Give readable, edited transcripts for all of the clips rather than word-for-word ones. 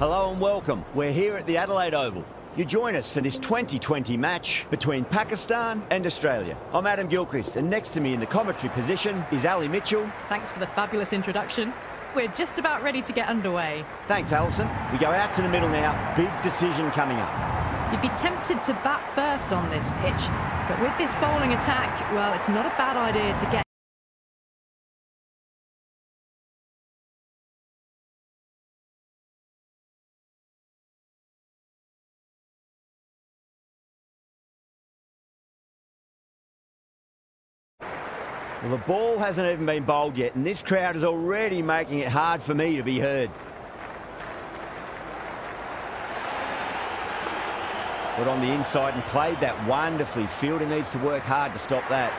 Hello and welcome. We're here at the Adelaide Oval. You join us for this 2020 match between Pakistan and Australia. I'm Adam Gilchrist, and next to me in the commentary position is Ali Mitchell. Thanks for the fabulous introduction. We're just about ready to get underway. Thanks, Alison. We go out to the middle now. Big decision coming up. You'd be tempted to bat first on this pitch, but with this bowling attack, well, it's not a bad idea to get. Well, the ball hasn't even been bowled yet, and this crowd is already making it hard for me to be heard. Got on the inside and played that wonderfully. Fielder needs to work hard to stop that.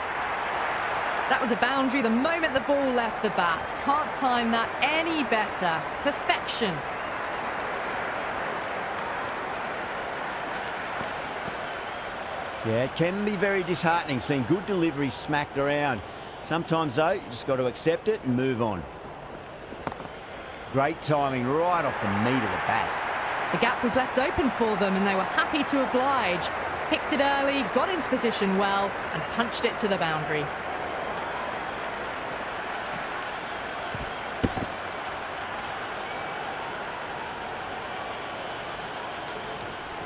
That was a boundary the moment the ball left the bat. Can't time that any better. Perfection. Yeah, it can be very disheartening seeing good deliveries smacked around. Sometimes, though, you just got to accept it and move on. Great timing right off the meat of the bat. The gap was left open for them and they were happy to oblige. Picked it early, got into position well and punched it to the boundary.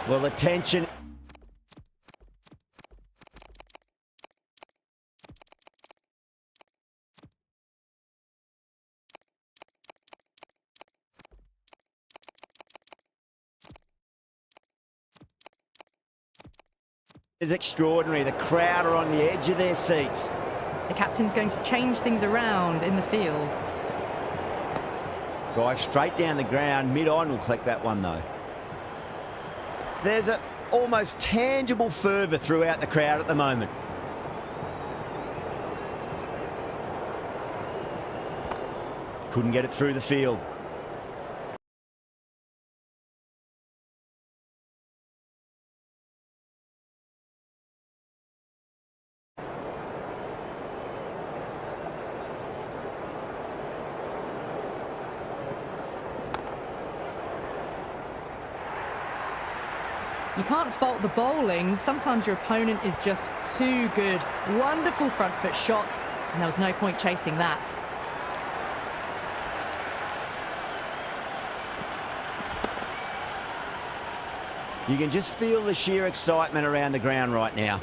Well, the tension is extraordinary. The crowd are on the edge of their seats. The captain's going to change things around in the field. Drive straight down the ground. Mid-on will collect that one, though. There's an almost tangible fervour throughout the crowd at the moment. Couldn't get it through the field. You can't fault the bowling. Sometimes your opponent is just too good. Wonderful front foot shot, and there was no point chasing that. You can just feel the sheer excitement around the ground right now.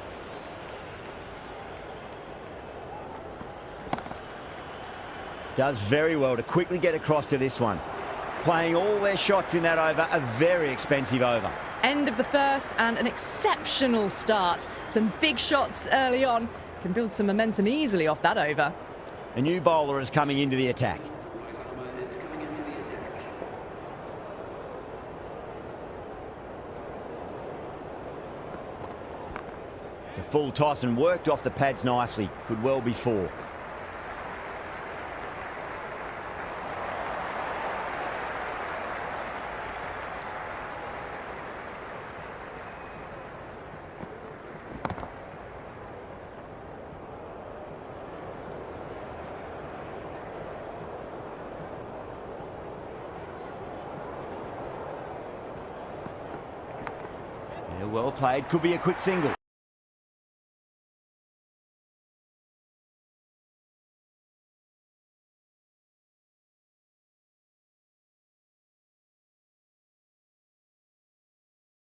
Does very well to quickly get across to this one. Playing all their shots in that over, a very expensive over. End of the first and an exceptional start. Some big shots early on. Can build some momentum easily off that over. A new bowler is coming into the attack. It's a full toss and worked off the pads nicely. Could well be four. Well played, could be a quick single.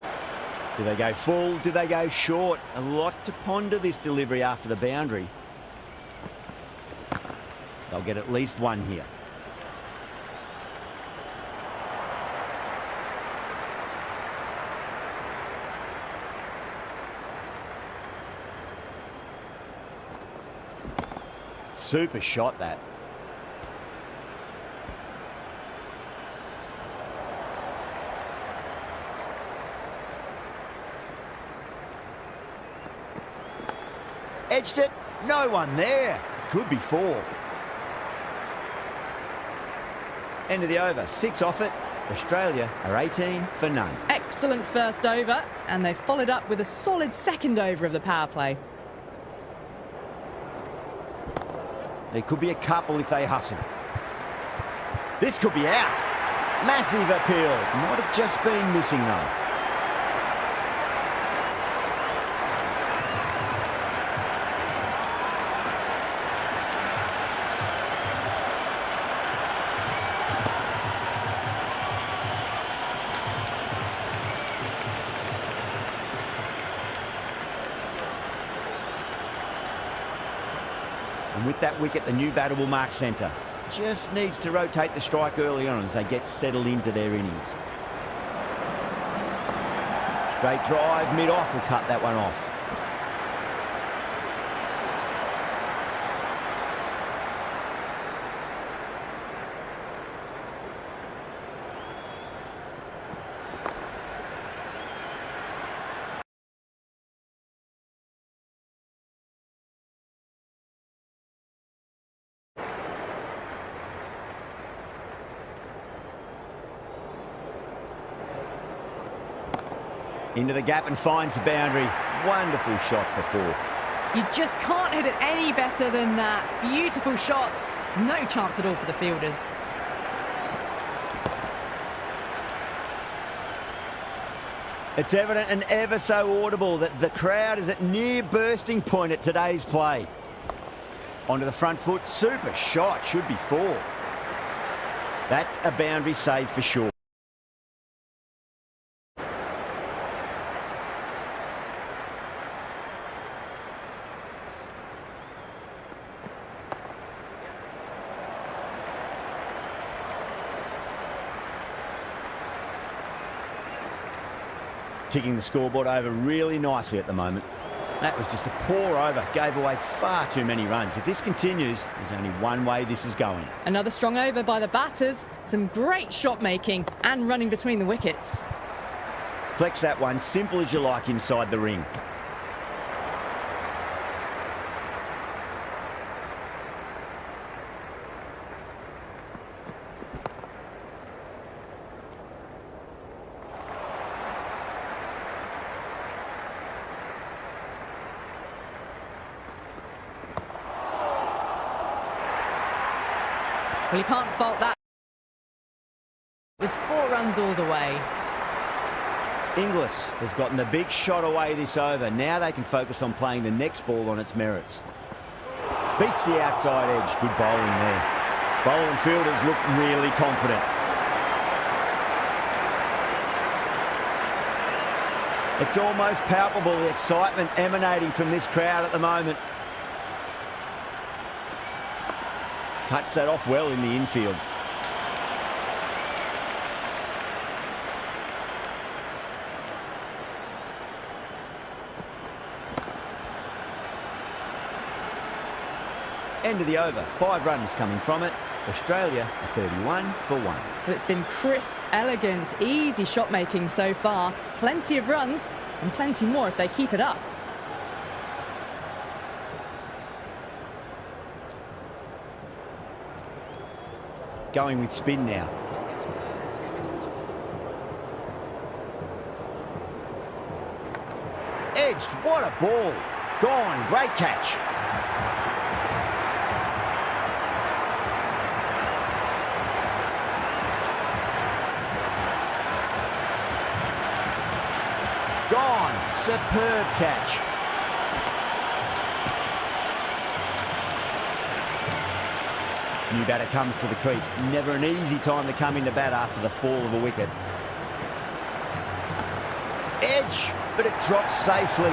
Do they go full? Do they go short? A lot to ponder this delivery after the boundary. They'll get at least one here. Super shot, that. Edged it. No one there. Could be four. End of the over. 6 off it. Australia are 18 for none. Excellent first over, and they followed up with a solid second over of the power play. There could be a couple if they hustle. This could be out. Massive appeal. Might have just been missing though. And with that wicket, the new batter will mark centre. Just needs to rotate the strike early on as they get settled into their innings. Straight drive, mid-off will cut that one off. Into the gap and finds the boundary. Wonderful shot for four. You just can't hit it any better than that. Beautiful shot. No chance at all for the fielders. It's evident and ever so audible that the crowd is at near bursting point at today's play. Onto the front foot. Super shot. Should be four. That's a boundary save for sure. Ticking the scoreboard over really nicely at the moment. That was just a poor over, gave away far too many runs. If this continues, there's only one way this is going. Another strong over by the batters. Some great shot making and running between the wickets. Flex that one, simple as you like inside the ring. Well, you can't fault that. It was 4 runs all the way. Inglis has gotten the big shot away this over. Now they can focus on playing the next ball on its merits. Beats the outside edge. Good bowling there. Bowling fielders look really confident. It's almost palpable, the excitement emanating from this crowd at the moment. Cuts that off well in the infield. End of the over. 5 runs coming from it. Australia are 31 for 1. Well, it's been crisp, elegant, easy shot making so far. Plenty of runs and plenty more if they keep it up. Going with spin now. Edged, what a ball. Gone, great catch. Gone, superb catch. New batter comes to the crease. Never an easy time to come into bat after the fall of a wicket. Edge, but it drops safely.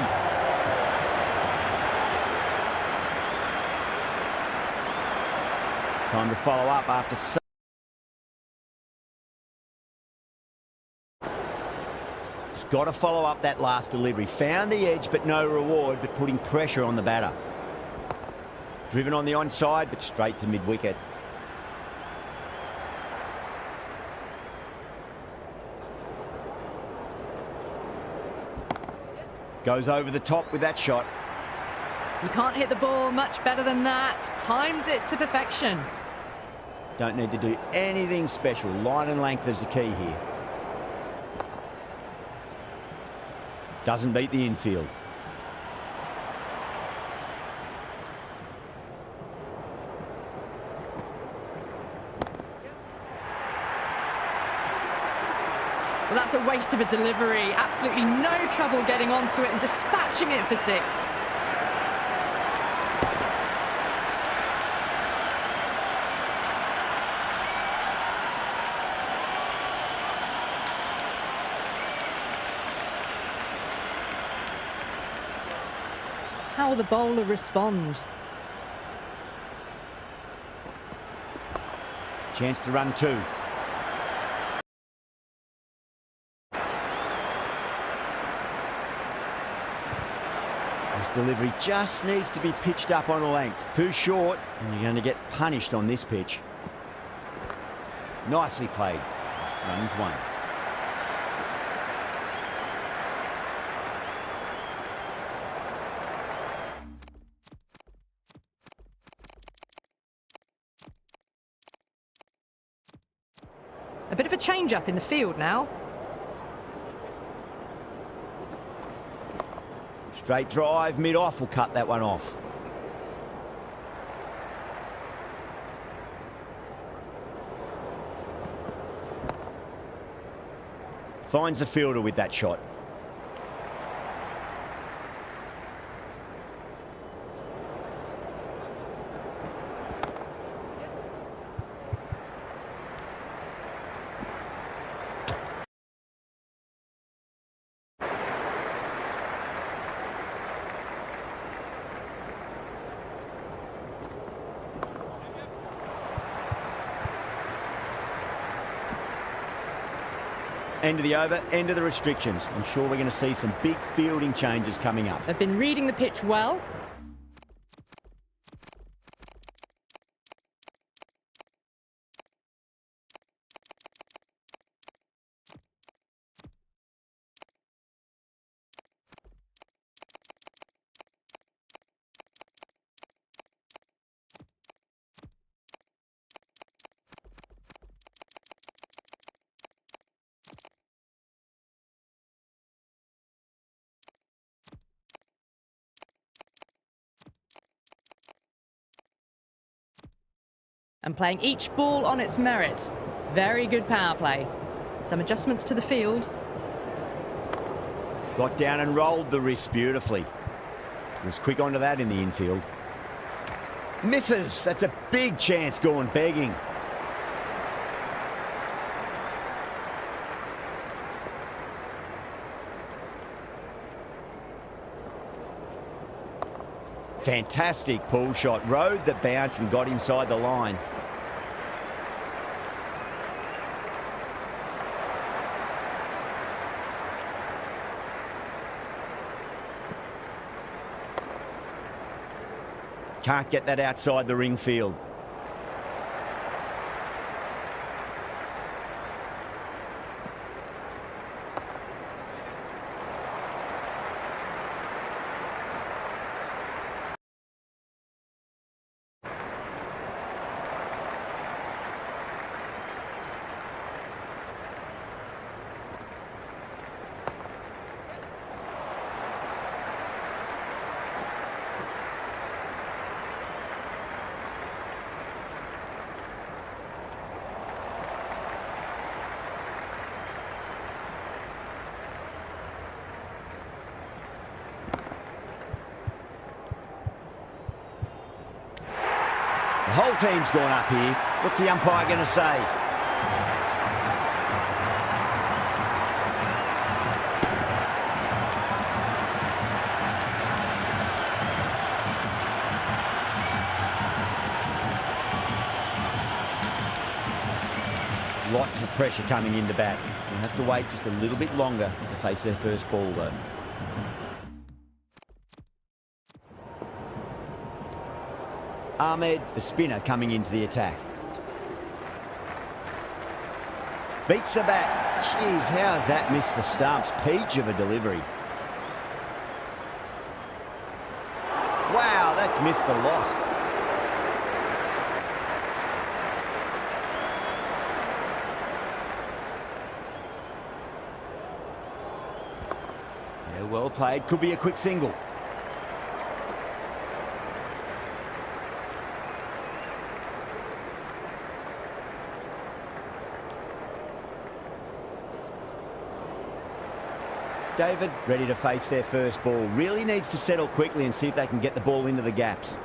Time to follow up after just got to follow up that last delivery. Found the edge, but no reward, but putting pressure on the batter. Driven on the onside, but straight to mid-wicket. Goes over the top with that shot. You can't hit the ball much better than that. Timed it to perfection. Don't need to do anything special. Line and length is the key here. Doesn't beat the infield. Well, that's a waste of a delivery. Absolutely no trouble getting onto it and dispatching it for 6. How will the bowler respond? Chance to run 2. This delivery just needs to be pitched up on a length. Too short, and you're going to get punished on this pitch. Nicely played. Runs 1. A bit of a change-up in the field now. Straight drive, mid-off will cut that one off. Finds the fielder with that shot. End of the over, end of the restrictions. I'm sure we're going to see some big fielding changes coming up. They've been reading the pitch well. And playing each ball on its merit. Very good power play. Some adjustments to the field. Got down and rolled the wrist beautifully. Was quick onto that in the infield. Misses. That's a big chance going begging. Fantastic pull shot. Rode the bounce and got inside the line. Can't get that outside the ring field. The whole team's gone up here. What's the umpire going to say? Lots of pressure coming into bat. We'll have to wait just a little bit longer to face their first ball, though. Ahmed, the spinner, coming into the attack. Beats the bat. Jeez, how has that missed the stumps? Peach of a delivery. Wow, that's missed the lot. Yeah, well played. Could be a quick single. David, ready to face their first ball. Really needs to settle quickly and see if they can get the ball into the gaps.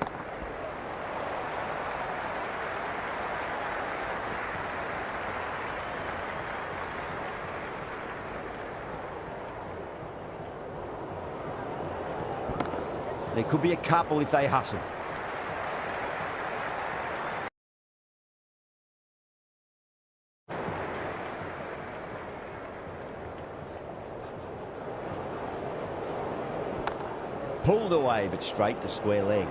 There could be a couple if they hustle. Pulled away, but straight to square leg.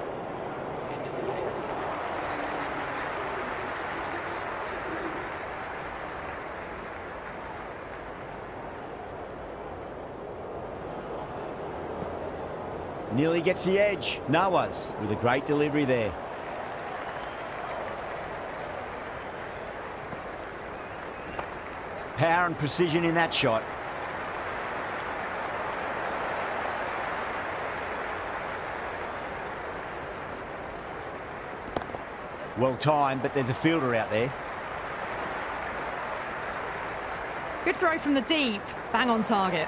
Nearly gets the edge. Nawaz with a great delivery there. Power and precision in that shot. Well timed, but there's a fielder out there. Good throw from the deep. Bang on target.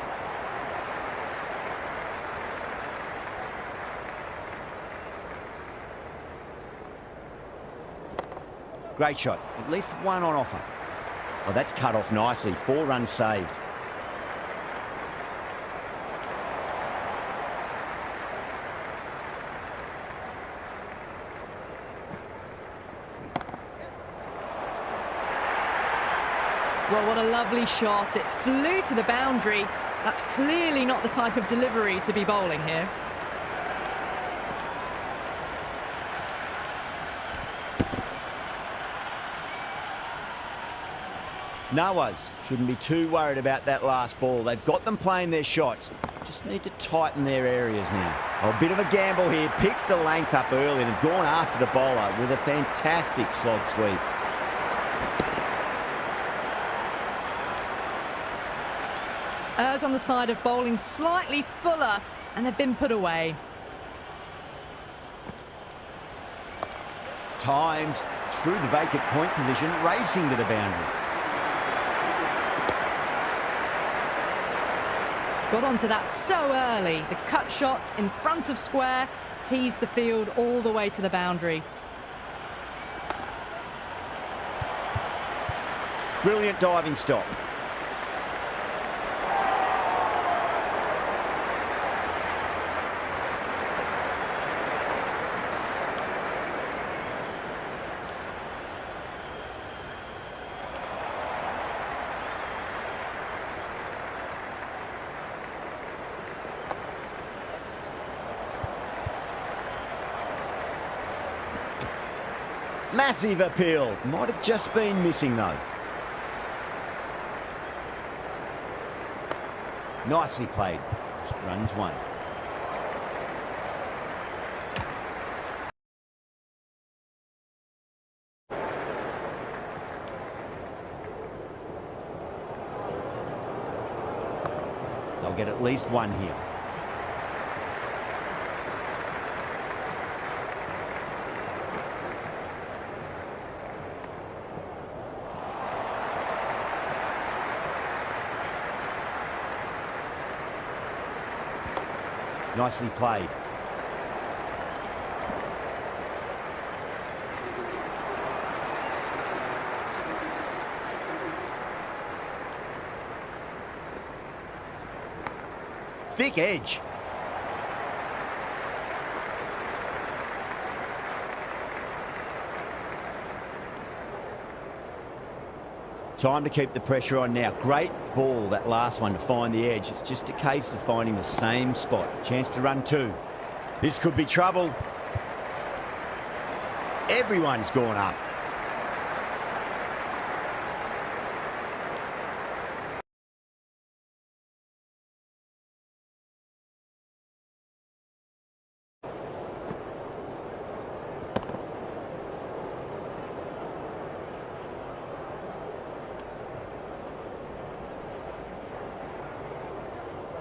Great shot. At least one on offer. Oh, that's cut off nicely. 4 runs saved. Well, what a lovely shot. It flew to the boundary. That's clearly not the type of delivery to be bowling here. Nawaz shouldn't be too worried about that last ball. They've got them playing their shots. Just need to tighten their areas now. Oh, a bit of a gamble here. Picked the length up early and have gone after the bowler with a fantastic slog sweep. Errs on the side of bowling slightly fuller, and they've been put away. Timed through the vacant point position, racing to the boundary. Got onto that so early. The cut shot in front of square teased the field all the way to the boundary. Brilliant diving stop. Massive appeal. Might have just been missing though. Nicely played. Runs 1. They'll get at least 1 here. Nicely played. Thick edge. Time to keep the pressure on now. Great ball, that last one, to find the edge. It's just a case of finding the same spot. Chance to run 2. This could be trouble. Everyone's gone up.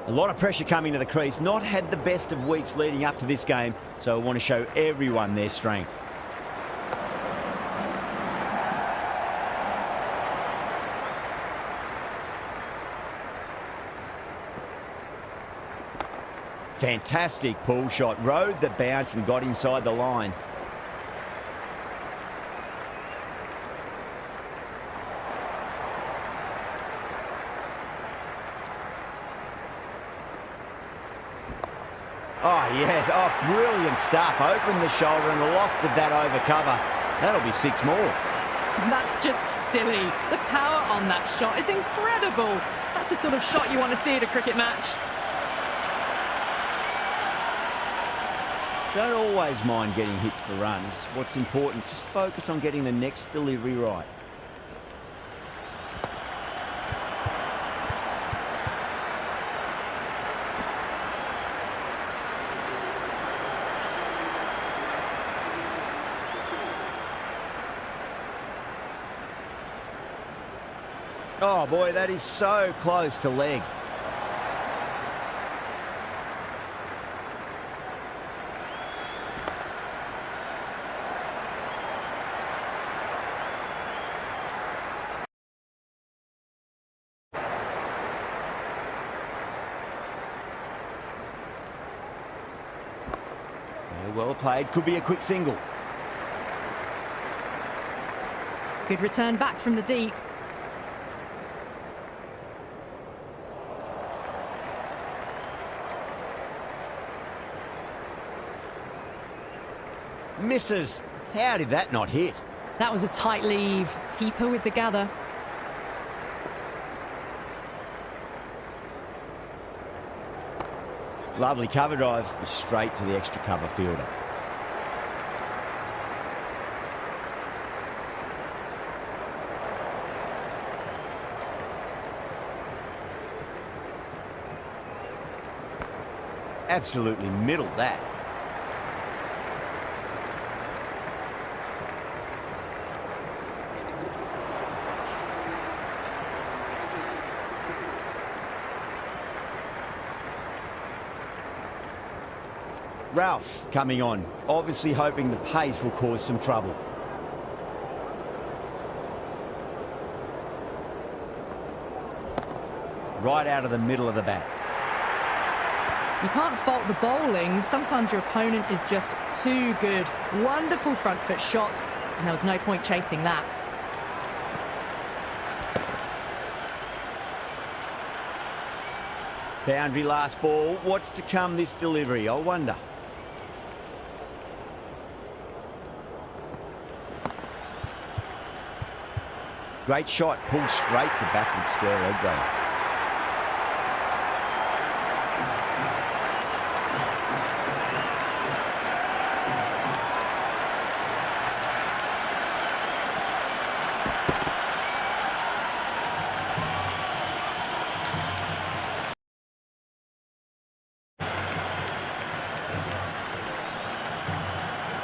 A lot of pressure coming to the crease. Not had the best of weeks leading up to this game, so I want to show everyone their strength. Fantastic pull shot. Rode the bounce and got inside the line. Oh, yes. Oh, brilliant stuff. Opened the shoulder and lofted that over cover. That'll be 6 more. That's just silly. The power on that shot is incredible. That's the sort of shot you want to see at a cricket match. Don't always mind getting hit for runs. What's important is just focus on getting the next delivery right. Oh boy, that is so close to leg. Well played, could be a quick single. Good return back from the deep. Misses. How did that not hit? That was a tight leave. Keeper with the gather. Lovely cover drive, straight to the extra cover fielder. Absolutely middled that. Ralph coming on, obviously hoping the pace will cause some trouble. Right out of the middle of the bat. You can't fault the bowling. Sometimes your opponent is just too good. Wonderful front foot shot, and there was no point chasing that. Boundary last ball. What's to come this delivery, I wonder. Great shot, pulled straight to backward square leg break.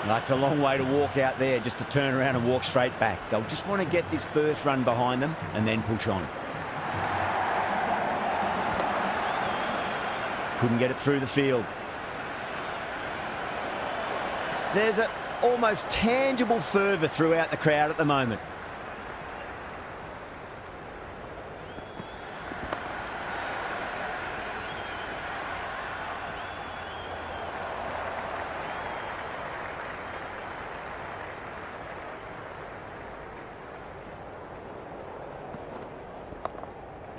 That's a long way to walk out there, just to turn around and walk straight back. They'll just want to get this first run behind them and then push on. Couldn't get it through the field. There's an almost tangible fervour throughout the crowd at the moment.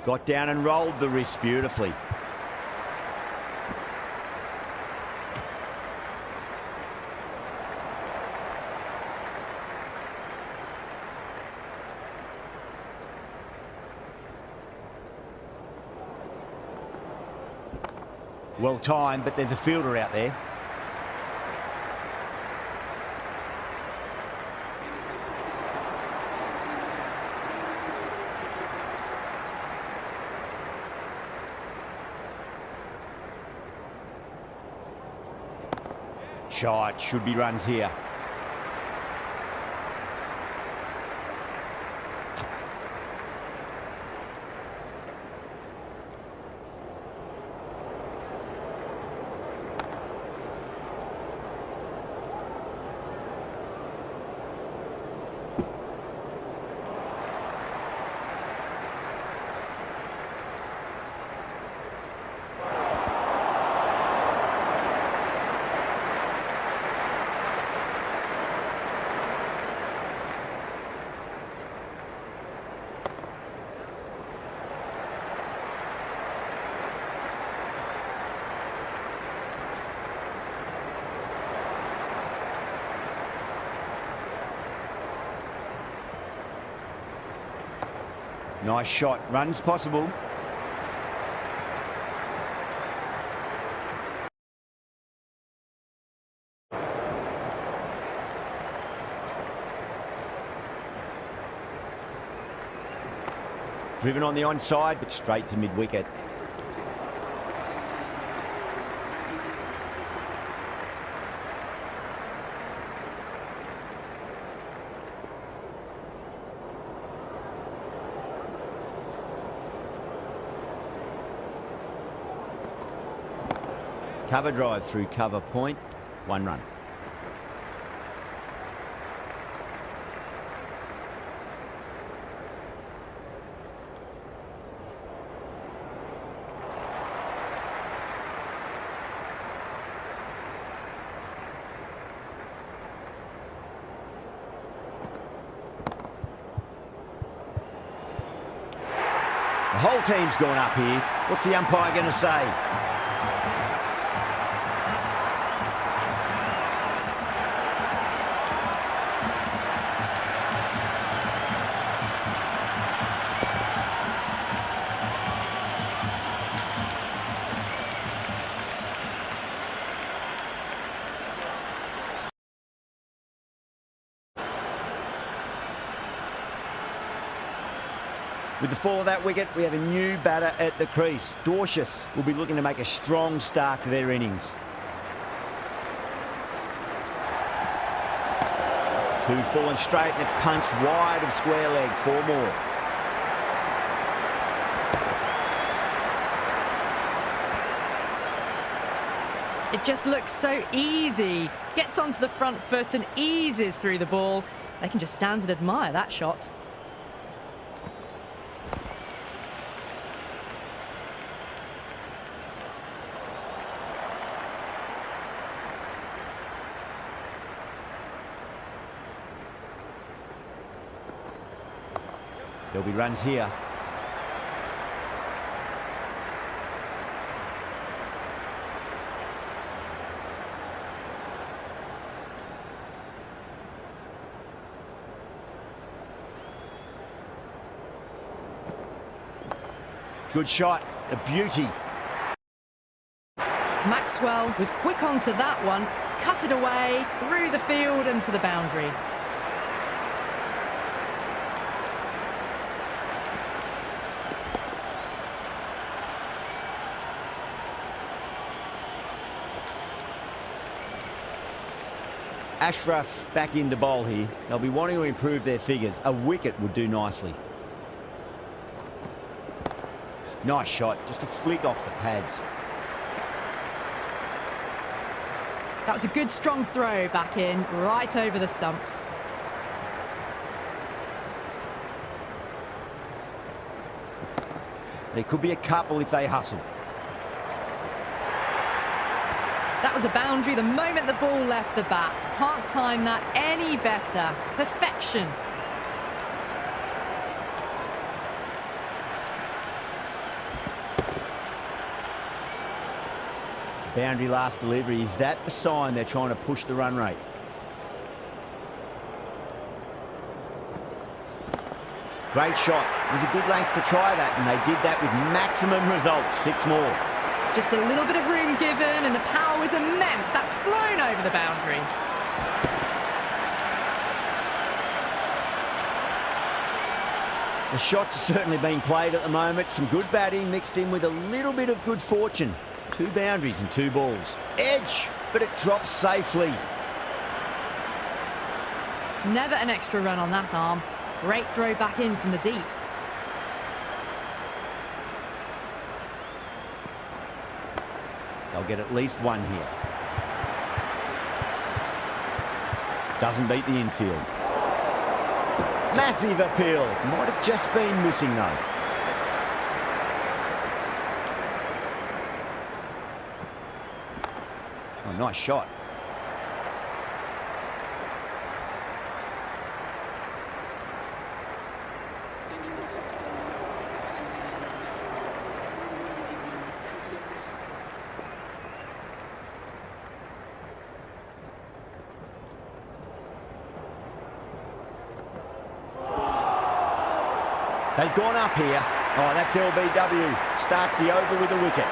Got down and rolled the wrist beautifully. Well timed, but there's a fielder out there. Shot, should be runs here. Nice shot. Runs possible. Driven on the onside, but straight to mid-wicket. Cover drive through cover point, 1 run. The whole team's gone up here. What's the umpire going to say? With the fall of that wicket, we have a new batter at the crease. Dorcius will be looking to make a strong start to their innings. 2 fallen straight, and it's punched wide of square leg. 4 more. It just looks so easy. Gets onto the front foot and eases through the ball. They can just stand and admire that shot. There'll be runs here. Good shot, a beauty. Maxwell was quick onto that one, cut it away, through the field and to the boundary. Ashraf back into bowl here. They'll be wanting to improve their figures. A wicket would do nicely. Nice shot, just a flick off the pads. That was a good strong throw back in, right over the stumps. There could be a couple if they hustle. That was a boundary the moment the ball left the bat. Can't time that any better. Perfection. Boundary last delivery. Is that the sign they're trying to push the run rate? Great shot. It was a good length to try that, and they did that with maximum results. 6 more. Just a little bit of room given, and the power was immense. That's flown over the boundary. The shots are certainly being played at the moment. Some good batting mixed in with a little bit of good fortune. 2 boundaries and 2 balls. Edge, but it drops safely. Never an extra run on that arm. Great throw back in from the deep. They'll get at least 1 here. Doesn't beat the infield. Massive appeal. Might have just been missing though. Oh, nice shot. They've gone up here. Oh, that's LBW. Starts the over with a wicket.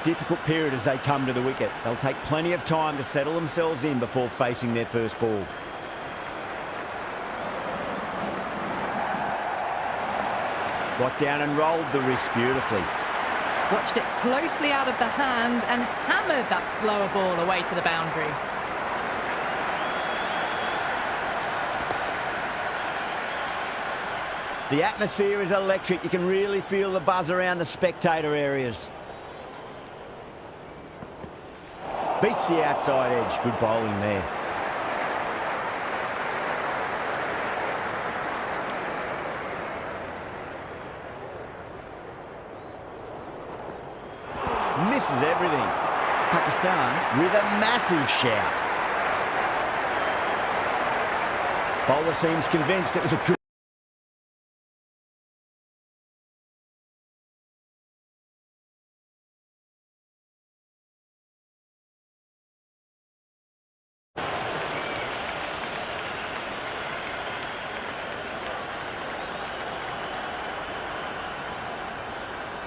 Difficult period as they come to the wicket. They'll take plenty of time to settle themselves in before facing their first ball. Got down and rolled the wrist beautifully. Watched it closely out of the hand and hammered that slower ball away to the boundary. The atmosphere is electric. You can really feel the buzz around the spectator areas. Beats the outside edge. Good bowling there. Misses everything. Pakistan with a massive shout. Bowler seems convinced it was a good...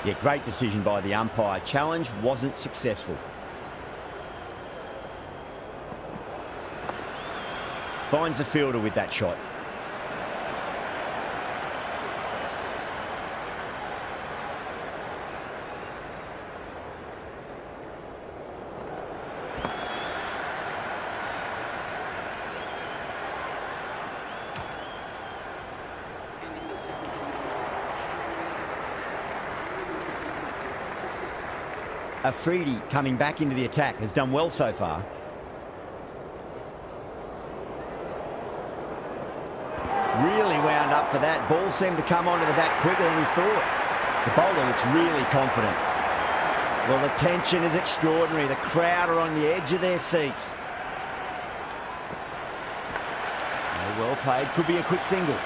Yeah, great decision by the umpire. Challenge wasn't successful. Finds the fielder with that shot. Afridi coming back into the attack has done well so far. Really wound up for that. Ball seemed to come onto the bat quicker than we thought. The bowler looks really confident. Well, the tension is extraordinary. The crowd are on the edge of their seats. Oh, well played. Could be a quick single.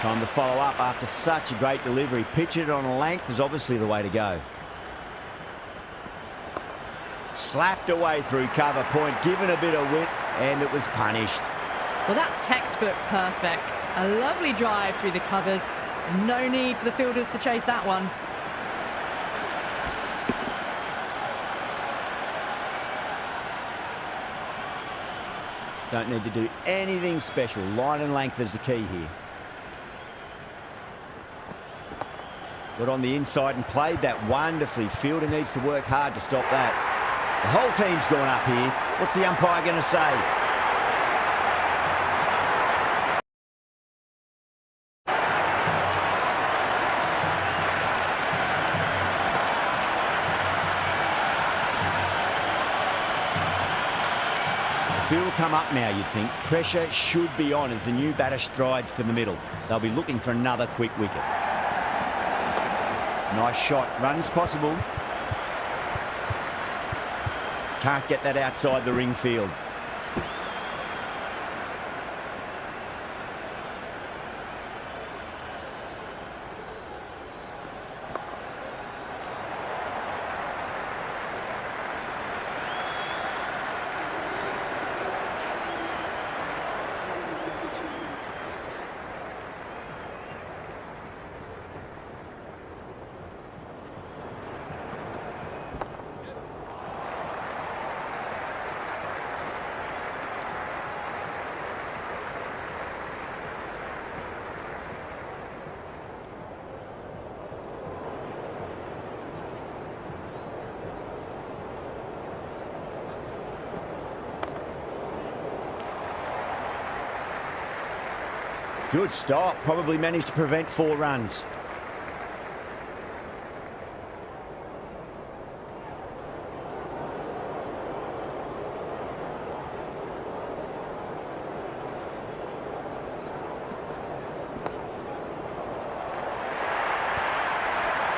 Time to follow up after such a great delivery. Pitch it on a length is obviously the way to go. Slapped away through cover point, given a bit of width, and it was punished. Well, that's textbook perfect. A lovely drive through the covers. No need for the fielders to chase that one. Don't need to do anything special. Line and length is the key here. Got on the inside and played that wonderfully. Fielder needs to work hard to stop that. The whole team's gone up here. What's the umpire going to say? The field will come up now, you'd think. Pressure should be on as the new batter strides to the middle. They'll be looking for another quick wicket. Nice shot. Runs possible. Can't get that outside the ring field. Good stop. Probably managed to prevent 4 runs.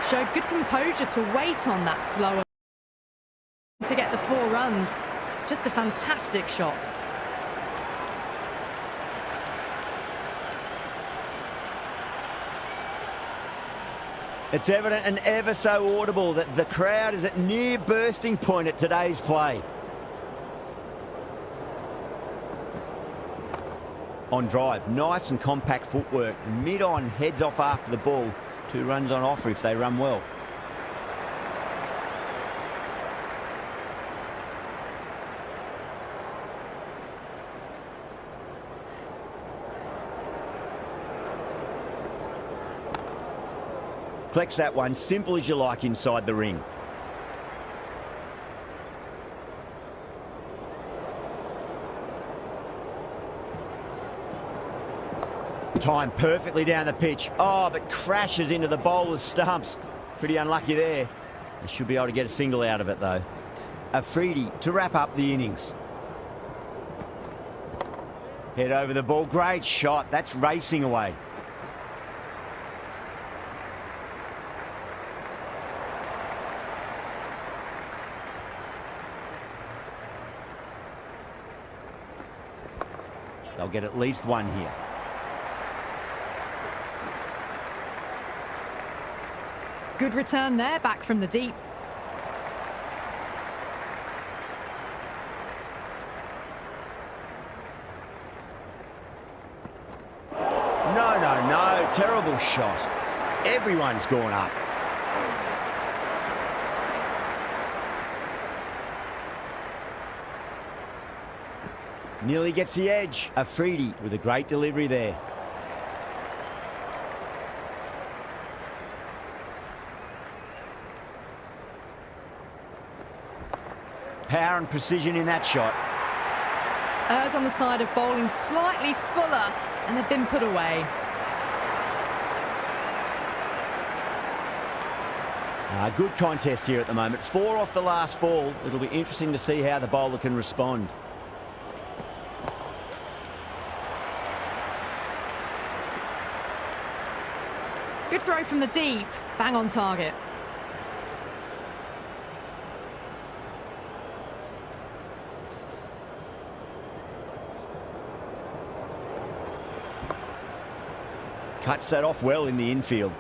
Showed good composure to wait on that slower to get the 4 runs. Just a fantastic shot. It's evident and ever so audible that the crowd is at near bursting point at today's play. On drive, nice and compact footwork. Mid-on, heads off after the ball. 2 runs on offer if they run well. Collects that one, simple as you like inside the ring. Timed perfectly down the pitch. Oh, but crashes into the bowler's stumps. Pretty unlucky there. They should be able to get a single out of it, though. Afridi to wrap up the innings. Head over the ball. Great shot. That's racing away. They'll get at least one here. Good return there, back from the deep. No. Terrible shot. Everyone's gone up. Nearly gets the edge. Afridi with a great delivery there. Power and precision in that shot. Errs on the side of bowling slightly fuller, and they've been put away. Good contest here at the moment. 4 off the last ball. It'll be interesting to see how the bowler can respond. Good throw from the deep, bang on target. Cuts that off well in the infield.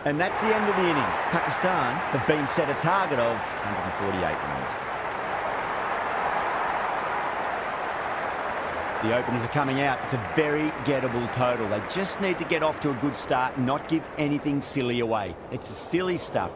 And that's the end of the innings. Pakistan have been set a target of 148 runs. The openers are coming out. It's a very gettable total. They just need to get off to a good start and not give anything silly away. It's silly stuff.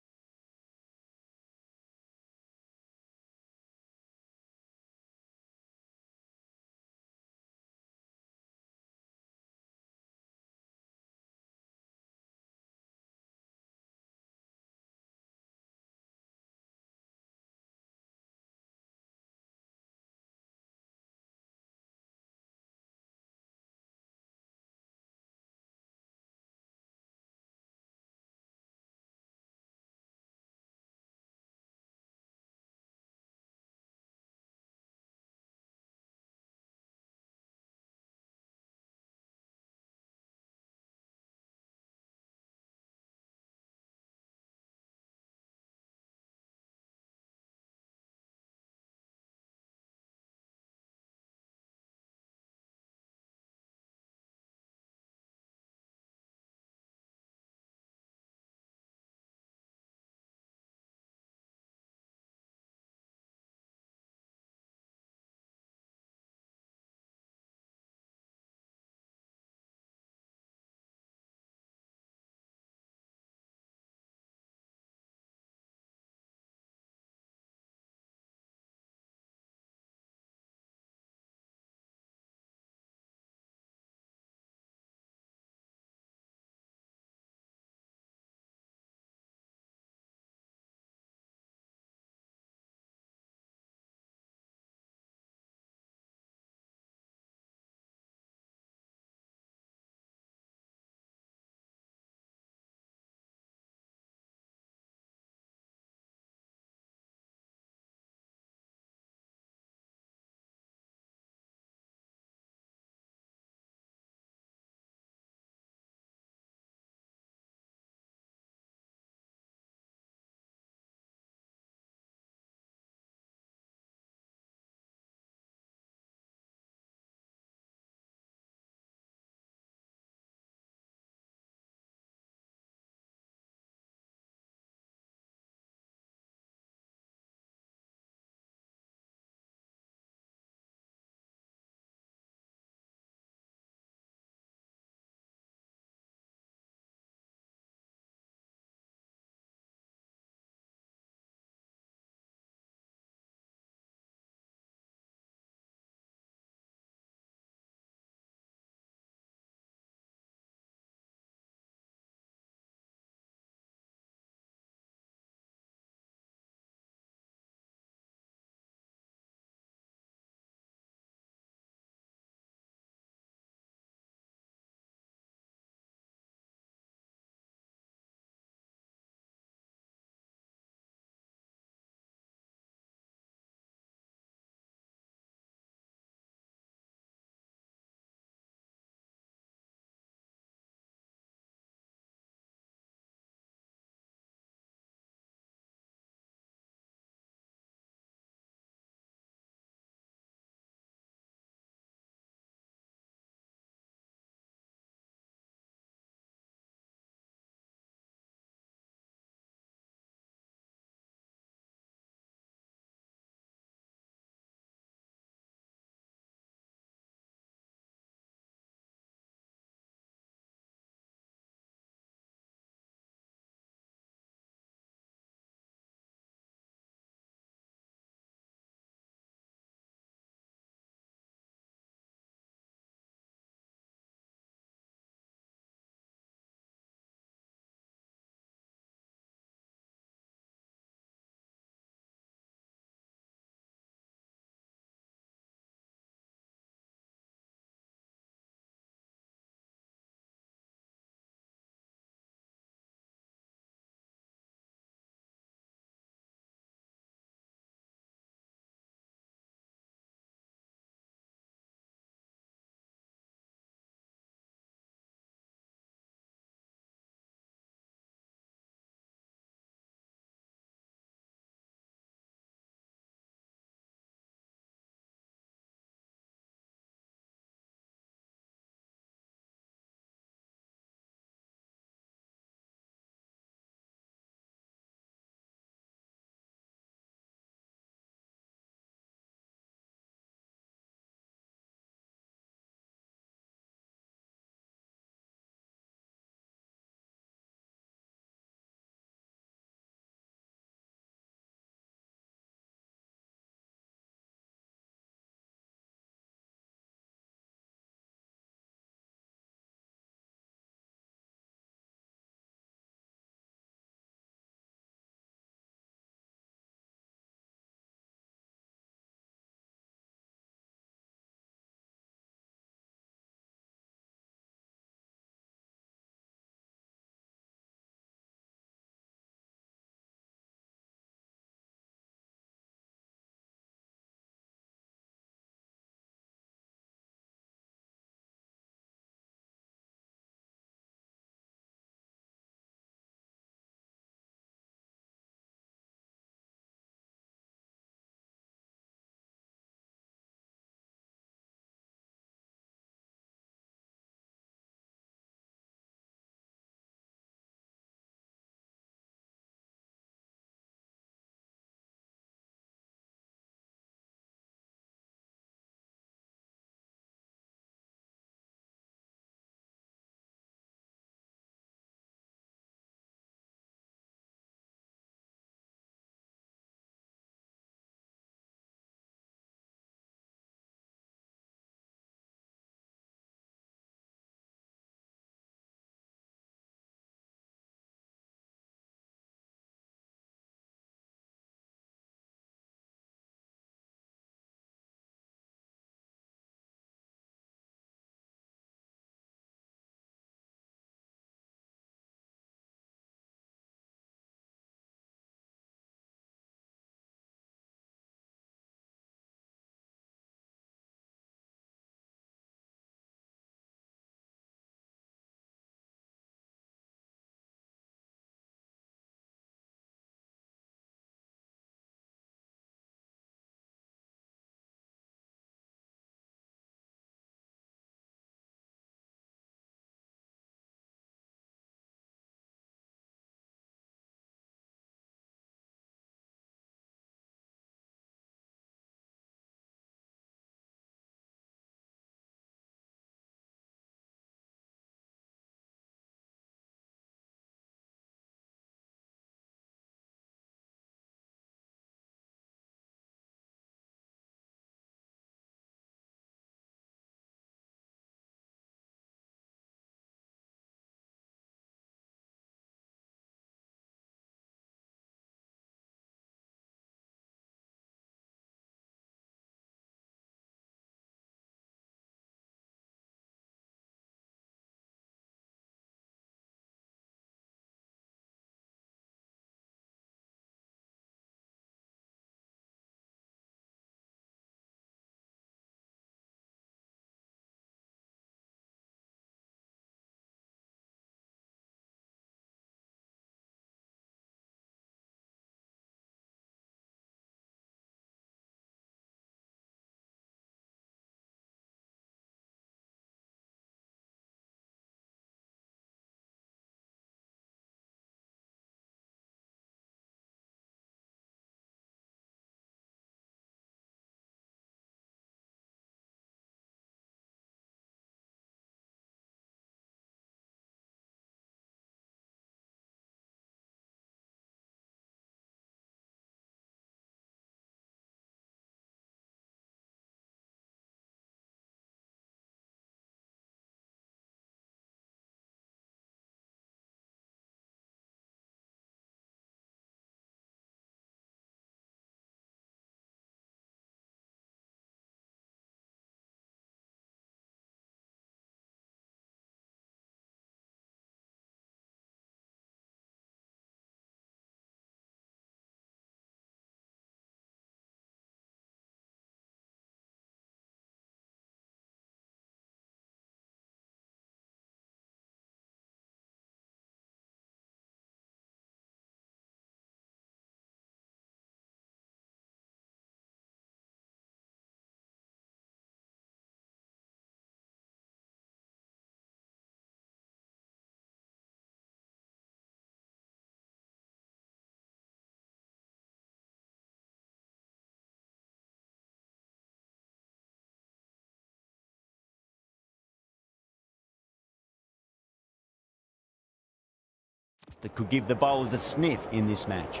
that could give the bowlers a sniff in this match.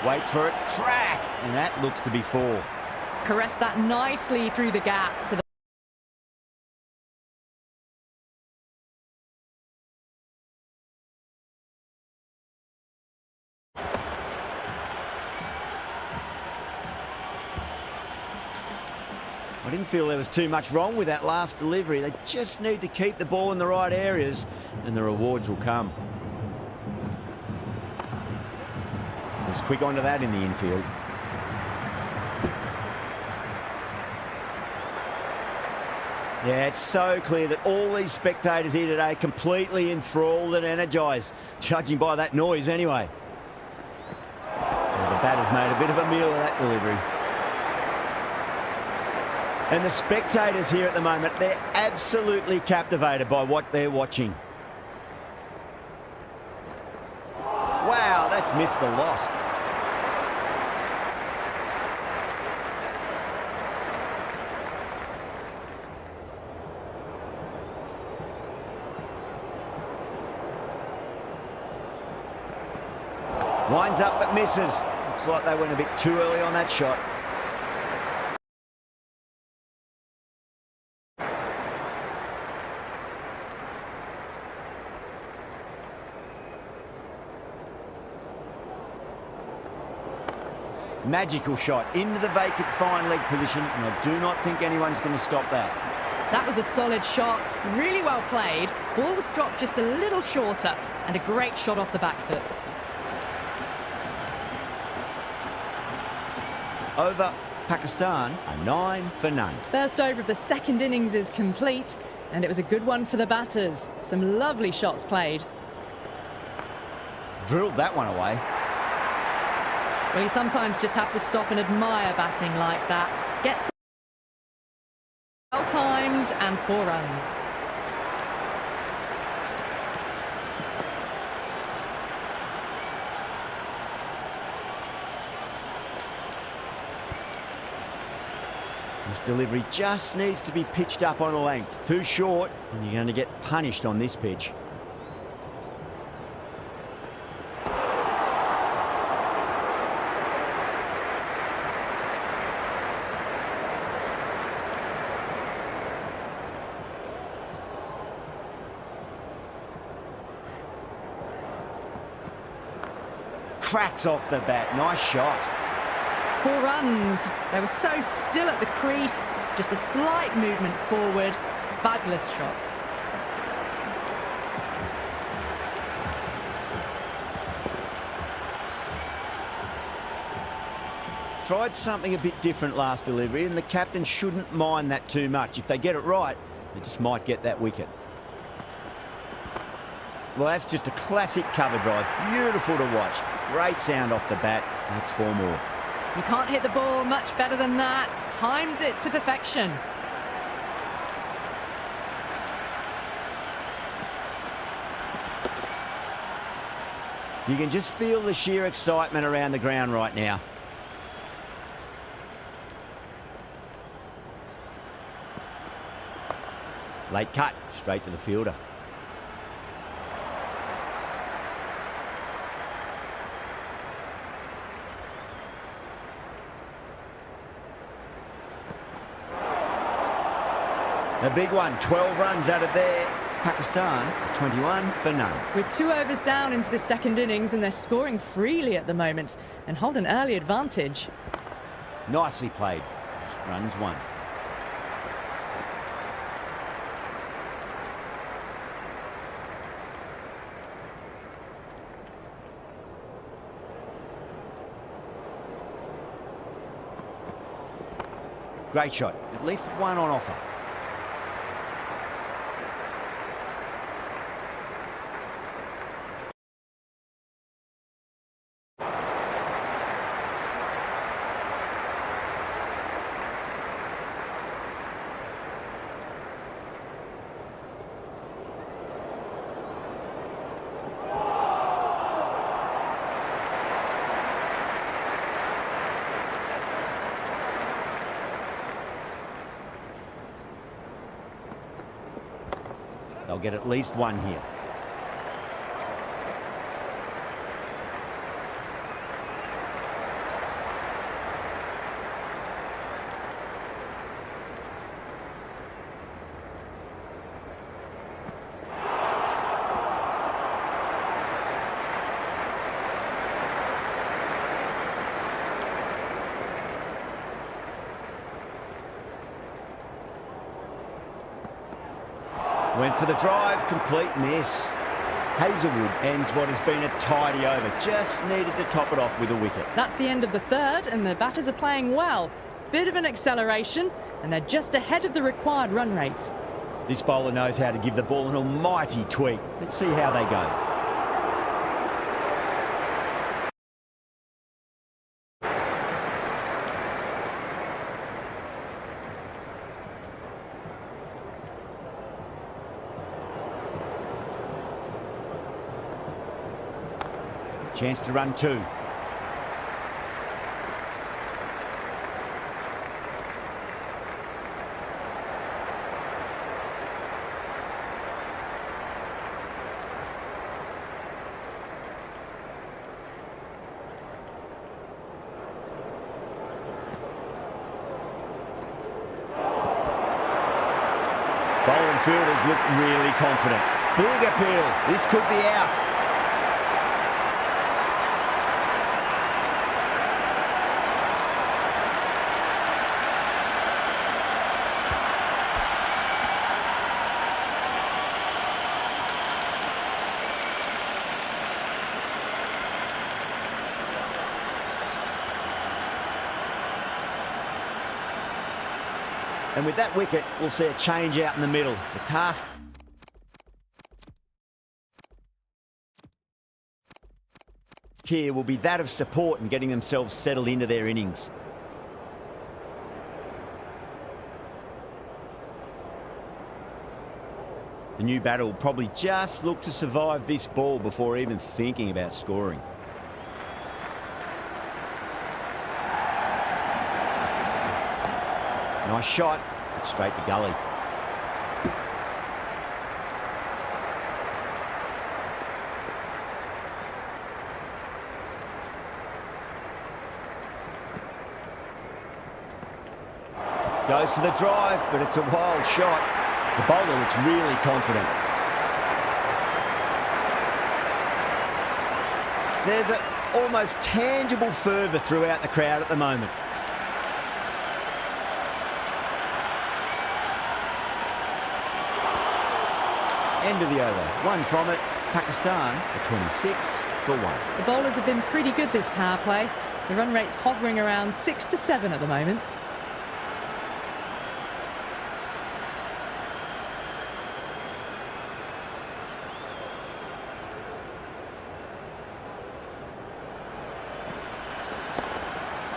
Waits for it, crack, and that looks to be 4. Caressed that nicely through the gap to the... I didn't feel there was too much wrong with that last delivery. They just need to keep the ball in the right areas and the rewards will come. Was quick onto that in the infield. Yeah, it's so clear that all these spectators here today completely enthralled and energised, judging by that noise anyway. Well, the batter's made a bit of a meal of that delivery. And the spectators here at the moment, they're absolutely captivated by what they're watching. Wow, that's missed the lot. Winds up but misses. Looks like they went a bit too early on that shot. Magical shot into the vacant fine leg position, and I do not think anyone's going to stop that. That was a solid shot, really well played. Ball was dropped just a little shorter, and a great shot off the back foot. Over Pakistan, a 9 for none. First over of the second innings is complete, and it was a good one for the batters. Some lovely shots played. Drilled that one away. Well, you sometimes just have to stop and admire batting like that. Gets well timed and 4 runs. This delivery just needs to be pitched up on a length. Too short, and you're going to get punished on this pitch. Cracks off the bat. Nice shot. 4 runs. They were so still at the crease. Just a slight movement forward. Fabulous shot. Tried something a bit different last delivery, and the captain shouldn't mind that too much. If they get it right, they just might get that wicket. Well, that's just a classic cover drive. Beautiful to watch. Great sound off the bat. That's 4 more. You can't hit the ball much better than that. Timed it to perfection. You can just feel the sheer excitement around the ground right now. Late cut, straight to the fielder. A big one, 12 runs out of there. Pakistan, 21 for none. We're 2 overs down into the second innings, and they're scoring freely at the moment and hold an early advantage. Nicely played. Runs 1. Great shot. At least 1 on offer. get at least one here. Went for the drive, complete miss. Hazelwood ends what has been a tidy over. Just needed to top it off with a wicket. That's the end of the third, and the batters are playing well. Bit of an acceleration, and they're just ahead of the required run rates. This bowler knows how to give the ball an almighty tweak. Let's see how they go. Chance to run two. Bowling fielders look really confident. Big appeal. This could be out. And with that wicket, we'll see a change out in the middle. The task here will be that of support and getting themselves settled into their innings. The new batter will probably just look to survive this ball before even thinking about scoring. Nice shot, straight to gully. Goes for the drive, but it's a wild shot. The bowler looks really confident. There's an almost tangible fervour throughout the crowd at the moment. End of the over. One from it. Pakistan at 26 for one. The bowlers have been pretty good this power play. The run rate's hovering around 6 to 7 at the moment.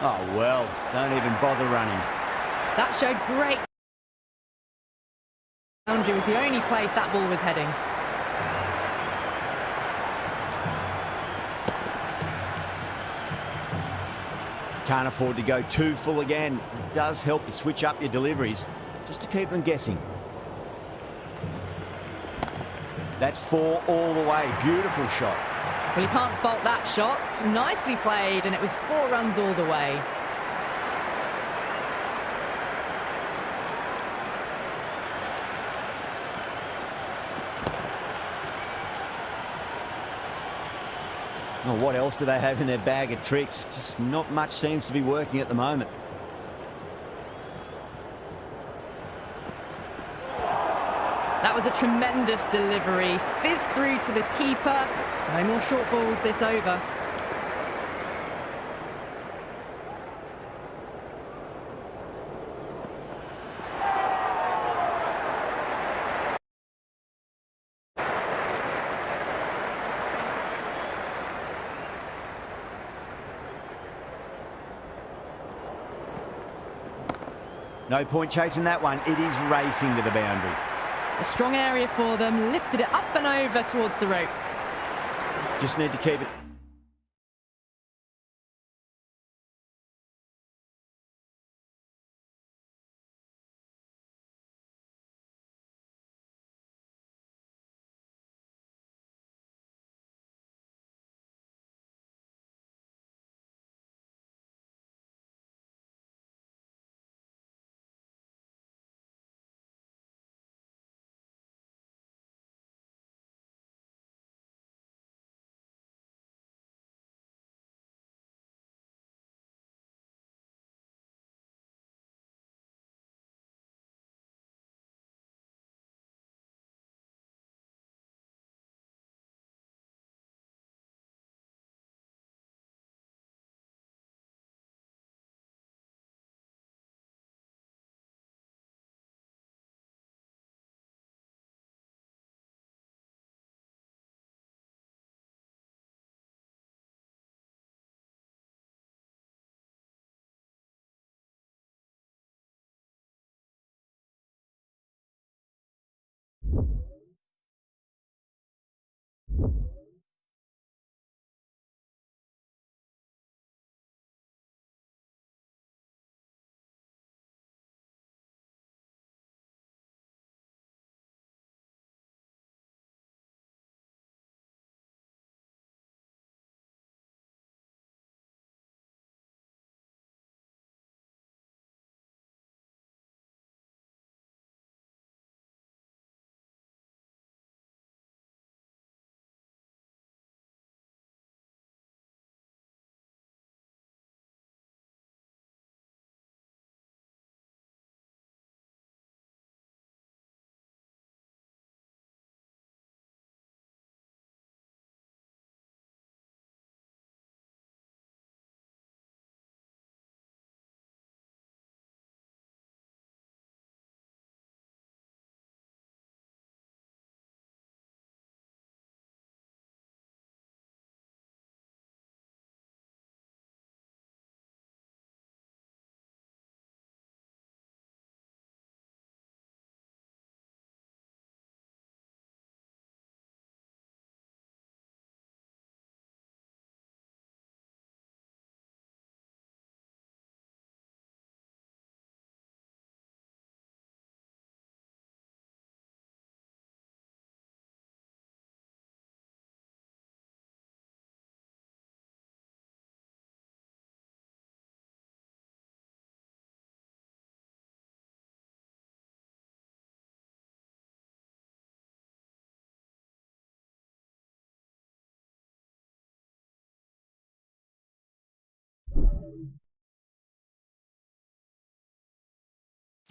Oh well, don't even bother running. That showed great. Boundary was the only place that ball was heading. Can't afford to go too full again. It does help you switch up your deliveries just to keep them guessing. That's 4 all the way. Beautiful shot. Well, you can't fault that shot. Nicely played, and it was 4 runs all the way. Well, what else do they have in their bag of tricks? Just not much seems to be working at the moment. That was a tremendous delivery. Fizzed through to the keeper. No more short balls this over. No point chasing that one. It is racing to the boundary. A strong area for them. Lifted it up and over towards the rope. Just need to keep it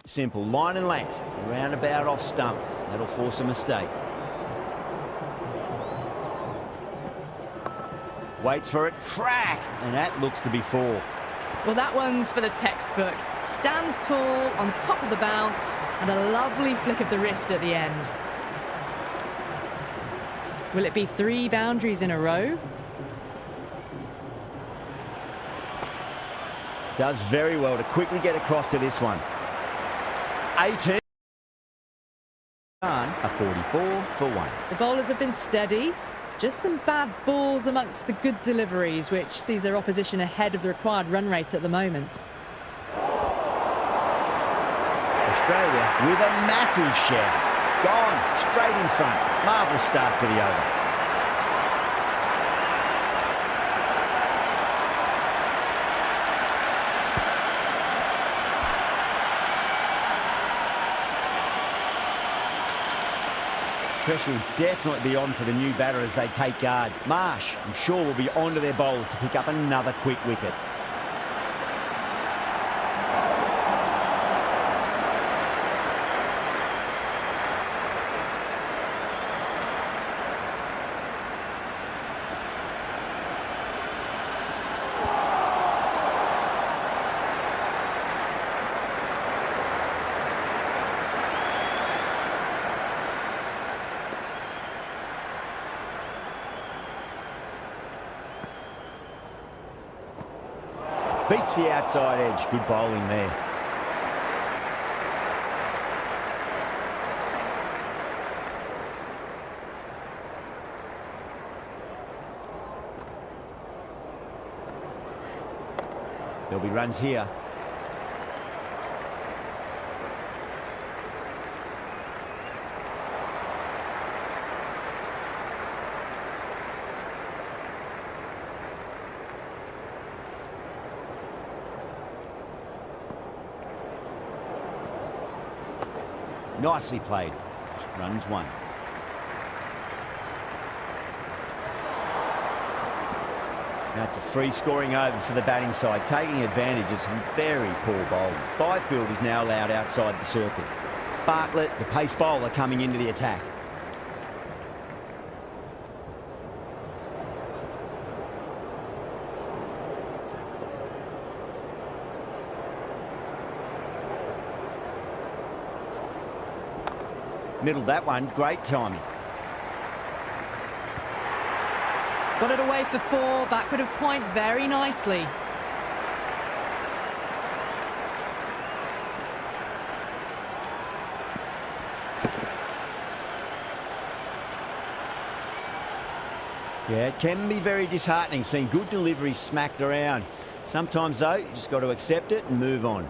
Simple, line and length, roundabout off stump. That'll force a mistake. Waits for it, crack, and that looks to be 4. Well, that one's for the textbook. Stands tall, on top of the bounce, and a lovely flick of the wrist at the end. Will it be 3 boundaries in a row? Does very well to quickly get across to this one. 18. A 44 for 1. The bowlers have been steady. Just some bad balls amongst the good deliveries, which sees their opposition ahead of the required run rate at the moment. Australia with a massive shout. Gone, straight in front. Marvellous start to the over. Pressure will definitely be on for the new batter as they take guard. Marsh, I'm sure, will be onto their bowls to pick up another quick wicket. Beats the outside edge. Good bowling there. There'll be runs here. Nicely played. Runs 1. That's a free scoring over for the batting side, taking advantage of some very poor bowling. Byfield is now allowed outside the circle. Bartlett, the pace bowler, coming into the attack. Middled that one, great timing. Got it away for 4, backward of point very nicely. Yeah, it can be very disheartening seeing good deliveries smacked around. Sometimes, though, you just got to accept it and move on.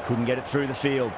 Couldn't get it through the field.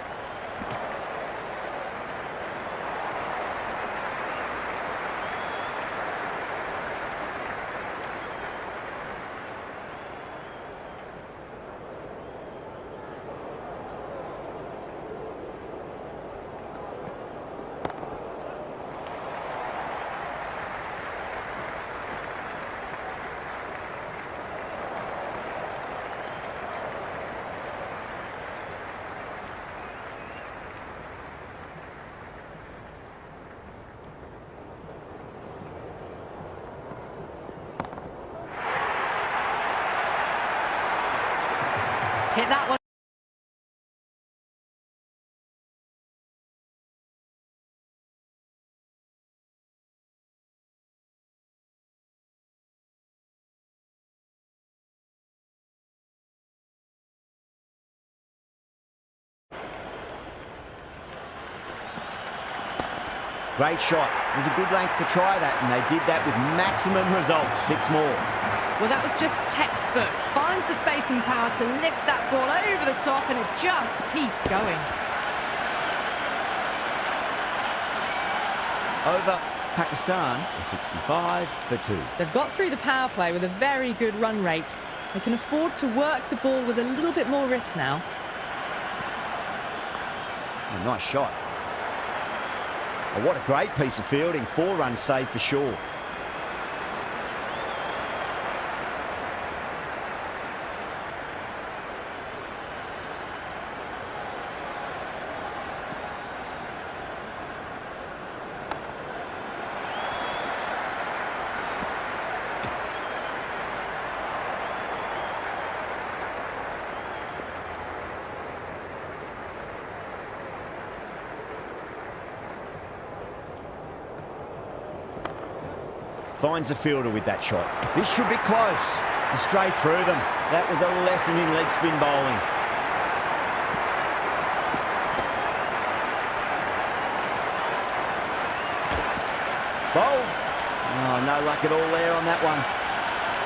Hit that one. Great shot. It was a good length to try that, and they did that with maximum results. 6 more. Well, that was just textbook. Finds the spacing power to lift that ball over the top, and it just keeps going. Over Pakistan, a 65 for 2. They've got through the power play with a very good run rate. They can afford to work the ball with a little bit more risk now. Oh, nice shot. Oh, what a great piece of fielding. 4 runs saved for sure. Finds the fielder with that shot. This should be close. Straight through them. That was a lesson in leg spin bowling. Bowled. Oh, no luck at all there on that one.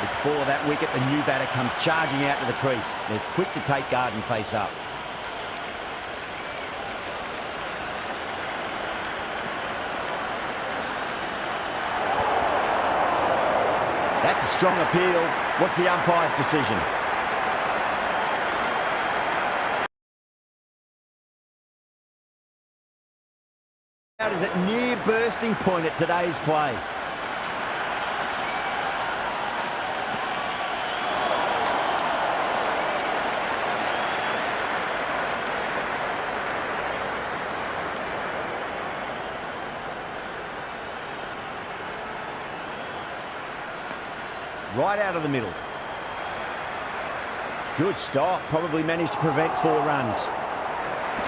Before that wicket, the new batter comes charging out to the crease. They're quick to take guard and face up. That's a strong appeal. What's the umpire's decision? Out is at near bursting point at today's play. Right out of the middle. Good stop. Probably managed to prevent 4 runs.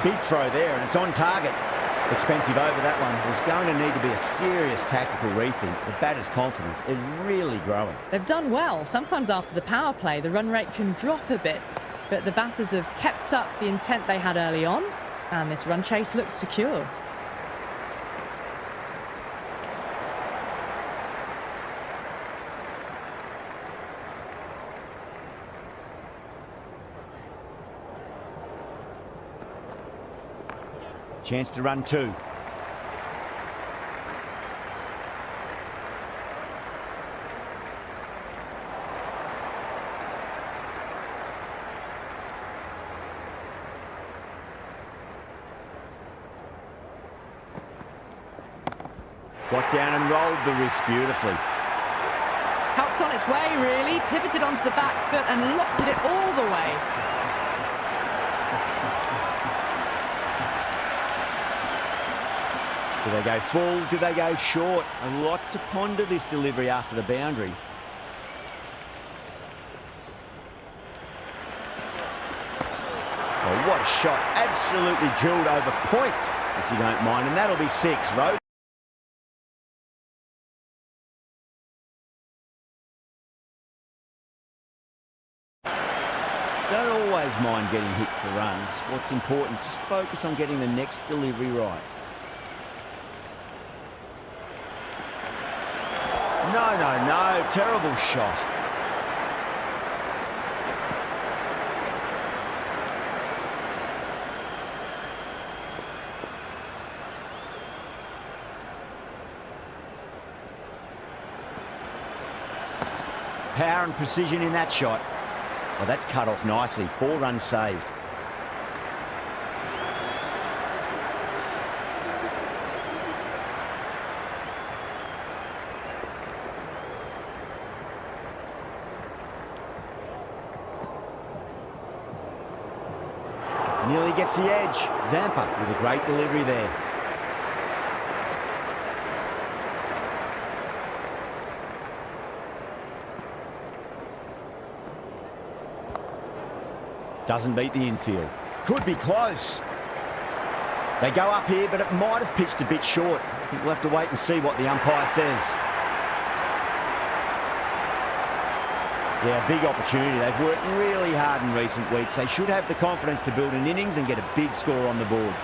Big throw there, and it's on target. Expensive over that one. There's going to need to be a serious tactical rethink. The batter's confidence is really growing. They've done well. Sometimes after the power play, the run rate can drop a bit, but the batters have kept up the intent they had early on, and this run chase looks secure. Chance to run 2. Got down and rolled the wrist beautifully. Helped on its way, really. Pivoted onto the back foot and lofted it all the way. Do they go full? Do they go short? A lot to ponder this delivery after the boundary. Oh, what a shot. Absolutely drilled over point, if you don't mind. And that'll be 6, Rose. Don't always mind getting hit for runs. What's important, just focus on getting the next delivery right. No, no, no. Terrible shot. Power and precision in that shot. Well, that's cut off nicely. 4 runs saved. Nearly gets the edge. Zampa with a great delivery there. Doesn't beat the infield. Could be close. They go up here, but it might have pitched a bit short. I think we'll have to wait and see what the umpire says. Yeah, big opportunity. They've worked really hard in recent weeks. They should have the confidence to build an innings and get a big score on the board.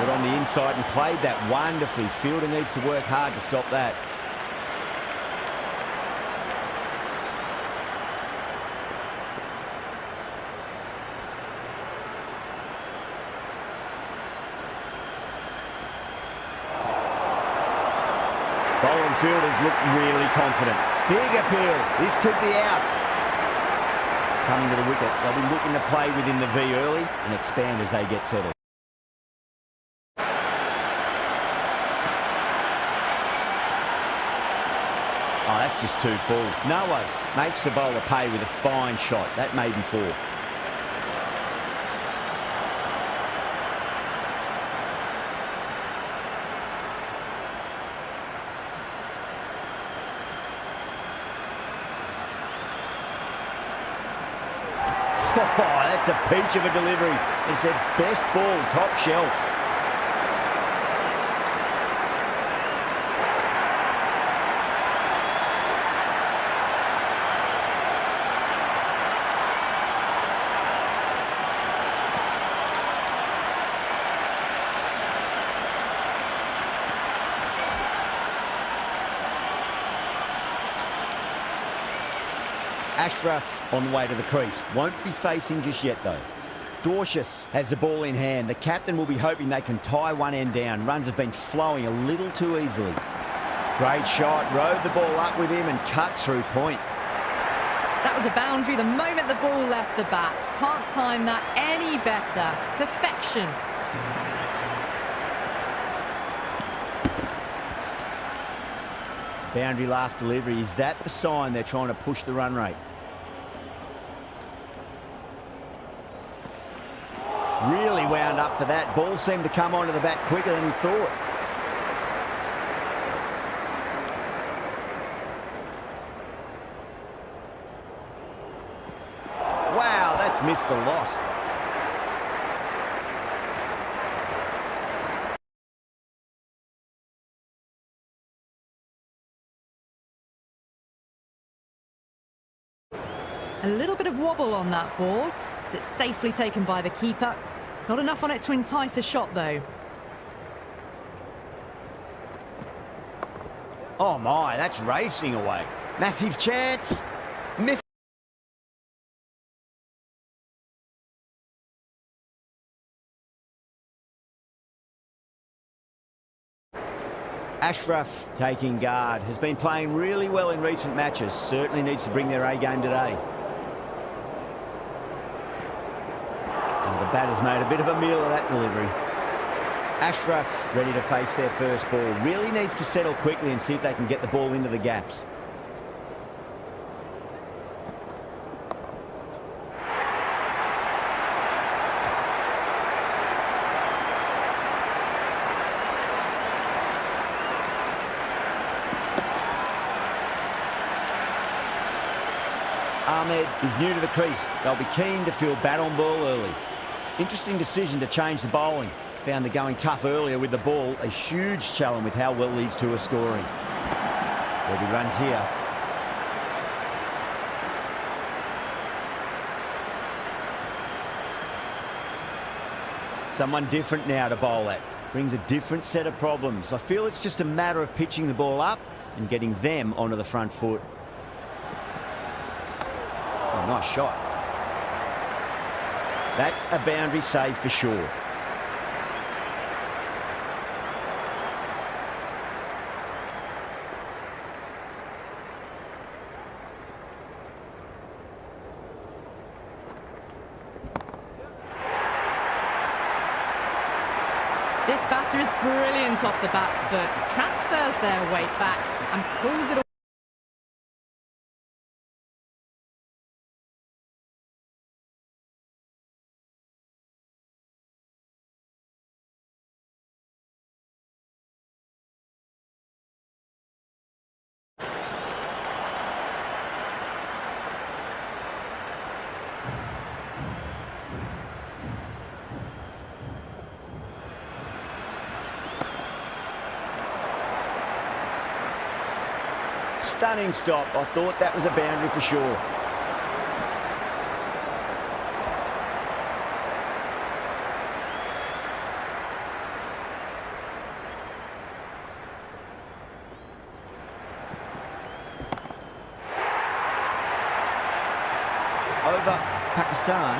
Got on the inside and played that wonderfully. Fielder needs to work hard to stop that. Bowling fielders look really confident. Big appeal. This could be out. Coming to the wicket. They'll be looking to play within the V early and expand as they get settled. Oh, that's just too full. Noah's makes the bowler pay with a fine shot. That made him fall. Oh, that's a peach of a delivery. It's their best ball, top shelf. Ashraf on the way to the crease. Won't be facing just yet, though. Dorcius has the ball in hand. The captain will be hoping they can tie one end down. Runs have been flowing a little too easily. Great shot. Rode the ball up with him and cut through point. That was a boundary the moment the ball left the bat. Can't time that any better. Perfection. Boundary last delivery. Is that the sign they're trying to push the run rate? Really wound up for that. Ball seemed to come onto the bat quicker than he thought. Wow, that's missed the lot. A little bit of wobble on that ball. It's safely taken by the keeper. Not enough on it to entice a shot, though. Oh my, that's racing away. Massive chance. Miss. Ashraf taking guard. Has been playing really well in recent matches. Certainly needs to bring their A game today. The batter's made a bit of a meal of that delivery. Ashraf ready to face their first ball. Really needs to settle quickly and see if they can get the ball into the gaps. Ahmed is new to the crease. They'll be keen to field bat on ball early. Interesting decision to change the bowling. Found the going tough earlier with the ball. A huge challenge with how well these two are scoring. There'll be runs here. Someone different now to bowl at. Brings a different set of problems. I feel it's just a matter of pitching the ball up and getting them onto the front foot. Oh, nice shot. That's a boundary save for sure. This batter is brilliant off the back foot. Transfers their weight back and pulls it away. Stunning stop. I thought that was a boundary for sure. Over Pakistan,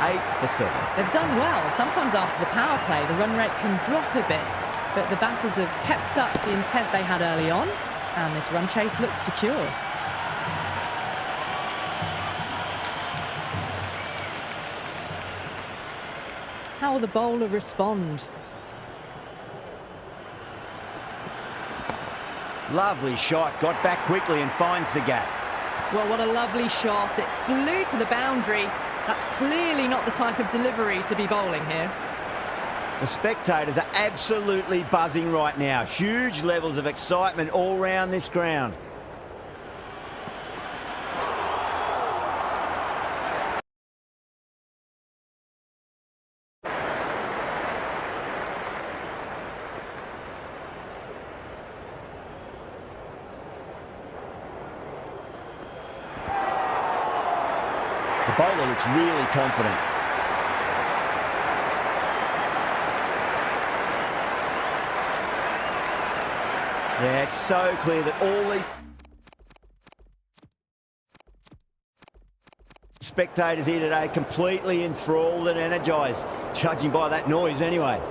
108 for 7. They've done well. Sometimes after the power play, the run rate can drop a bit. but the batters have kept up the intent they had early on, and this run chase looks secure. How will the bowler respond? Lovely shot, got back quickly and finds the gap. Well, what a lovely shot. It flew to the boundary. That's clearly not the type of delivery to be bowling here. The spectators are absolutely buzzing right now. Huge levels of excitement all round this ground. The bowler looks really confident. Yeah, it's so clear that all these spectators here today completely enthralled and energised, judging by that noise anyway.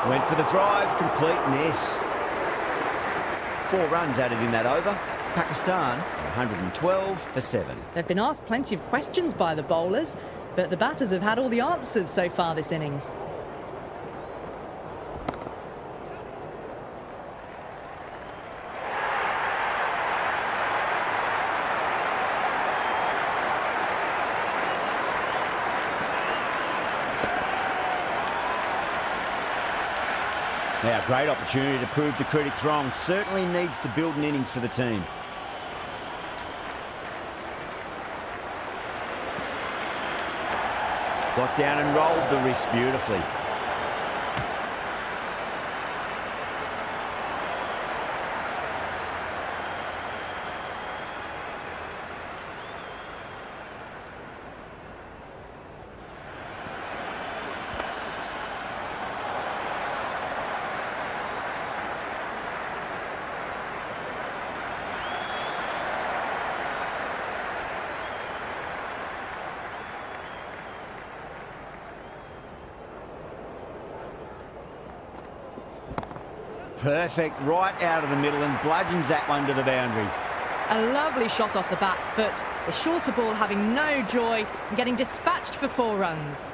Went for the drive, complete miss. 4 runs added in that over. Pakistan, 112 for 7. They've been asked plenty of questions by the bowlers, but the batters have had all the answers so far this innings. Now, great opportunity to prove the critics wrong. Certainly needs to build an innings for the team. Got down and rolled the wrist beautifully. Perfect, right out of the middle and bludgeons that one to the boundary. A lovely shot off the back foot. The shorter ball having no joy and getting dispatched for 4 runs.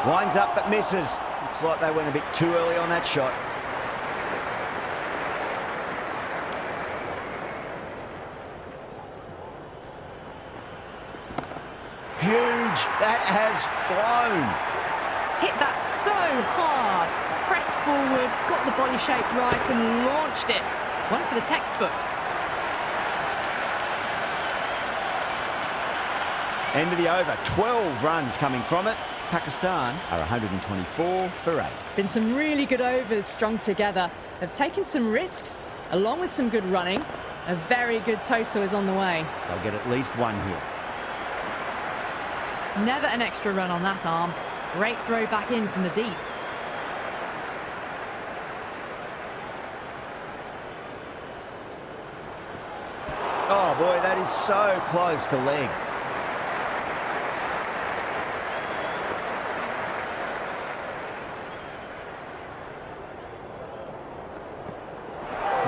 Winds up but misses. Looks like they went a bit too early on that shot. Huge, that has flown. Hit that so hard. Pressed forward, got the body shape right and launched it. One for the textbook. End of the over, 12 runs coming from it. Pakistan are 124 for 8. Been some really good overs strung together. They've taken some risks, along with some good running. A very good total is on the way. They'll get at least 1 here. Never an extra run on that arm. Great throw back in from the deep. Oh boy, that is so close to leg.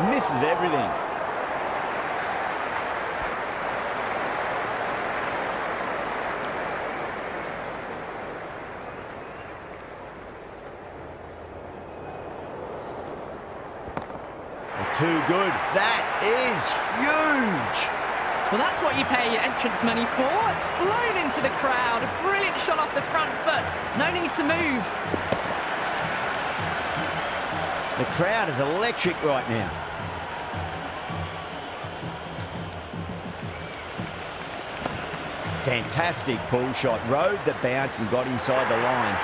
Misses everything. Too good. That is huge. Well, that's what you pay your entrance money for. It's flown into the crowd. A brilliant shot off the front foot. No need to move. The crowd is electric right now. Fantastic pull shot. Rode the bounce and got inside the line.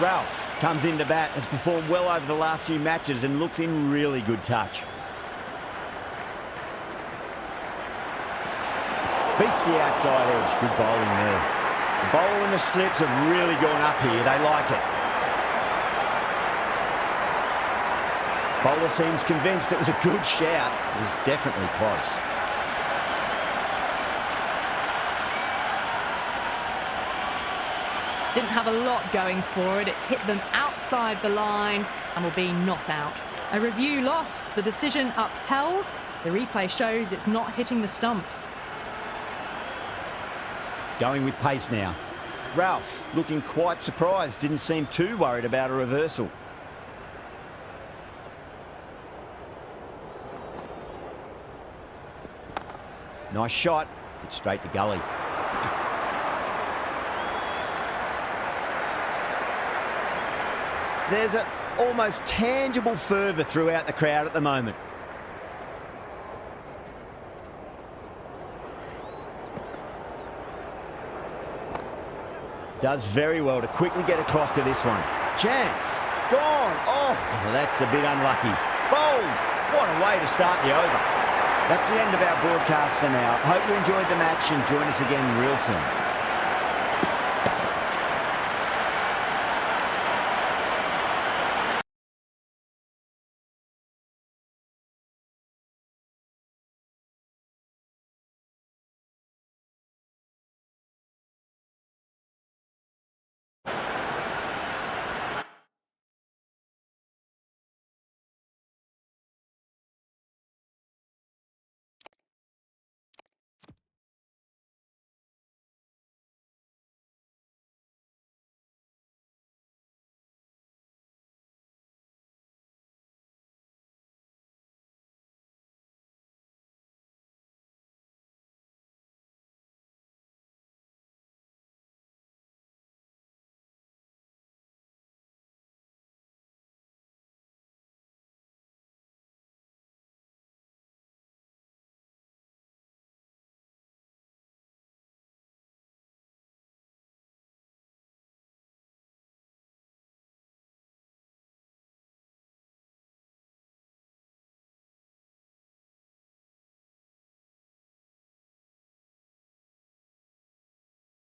Ralph comes in to bat, has performed well over the last few matches and looks in really good touch. Beats the outside edge. Good bowling there. The bowler and the slips have really gone up here. They like it. Bowler seems convinced it was a good shout. It was definitely close. Didn't have a lot going for it. It's hit them outside the line and will be not out. A review lost, the decision upheld. The replay shows it's not hitting the stumps. Going with pace now. Ralph looking quite surprised. Didn't seem too worried about a reversal. Nice shot. It's straight to gully. There's an almost tangible fervour throughout the crowd at the moment. Does very well to quickly get across to this one. Chance. Gone. Oh, that's a bit unlucky. Bowled. What a way to start the over. That's the end of our broadcast for now. Hope you enjoyed the match and join us again real soon.